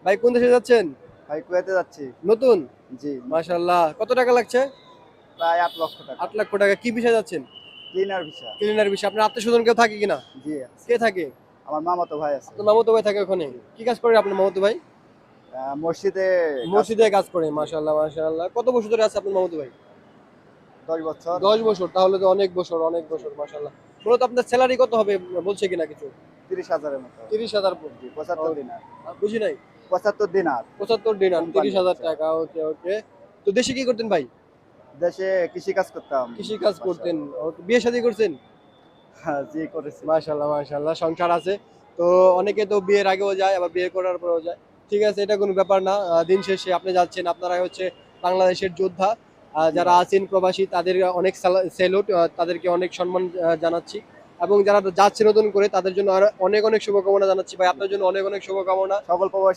ভাই কোন দেশে যাচ্ছেন? ভাই কুয়েতে যাচ্ছি। নতুন? জি, মাশাআল্লাহ। কত টাকা লাগছে? প্রায় ৮ লক্ষ টাকা। ৮ লক্ষ টাকা। কি ভিসায় যাচ্ছেন? Cleaner visa. Cleaner visa. আপনার আত্মীয়স্বজন কেউ থাকে কিনা? জি আছে। কে থাকে? আমার মামাতো ভাই আছে। আপনার মামাতো ভাই থাকে ওখানে। জি। কি কাজ করে আপনার মামাতো ভাই? মসজিদে কাজ মসজিদে করে। কাজ করে। জি, মাশাআল্লাহ, মাশাআল্লাহ। কত বছর ধরে আছে আপনার মামাতো ভাই? ১০ বছর। ১০ বছর। তাহলে তো অনেক বছর, অনেক জি, বছর মাশাআল্লাহ। মূলত আপনার সেলারি কত হবে বলছে কিনা কিছু? ৩০,০০০ এর মতো। ৩০,০০০ জি, ও ৭৫ দিনার। বুঝি নাই। ৭৫ দিনার ৭৫ দিনার, কোম্পানি ৩০,০০০ আচ্ছা। টাকা। ওকে, ওকে। তো দেশে কি করতেন ভাই? দেশে কৃষিকাজ করতাম কৃষি কাজ বাসায়। করতেন। বিয়ে শাদী করছেন? হ্যাঁ, জি করেছি। মাশাআল্লাহ, মাশাআল্লাহ সংসার আছে। তো অনেকে তো বিয়ের আগেও যায় আবার বিয়ে করার পরেও যায়। ঠিক আছে এটা কোনো ব্যাপার না। দিন শেষে আপনি যাচ্ছেন আপনারাই হচ্ছে বাংলাদেশের যোদ্ধা। জি যারা ভাই। আছেন প্রবাসী তাদের অনেক সেলুট তাদেরকে অনেক সম্মান জানাচ্ছি। এবং যারা যাচ্ছে নতুন করে তাদের জন্য আরো অনেক, অনেক শুভকামনা জানাচ্ছি ভাই। জি। আপনার জন্য অনেক, অনেক শুভকামনা। সকল প্রবাসী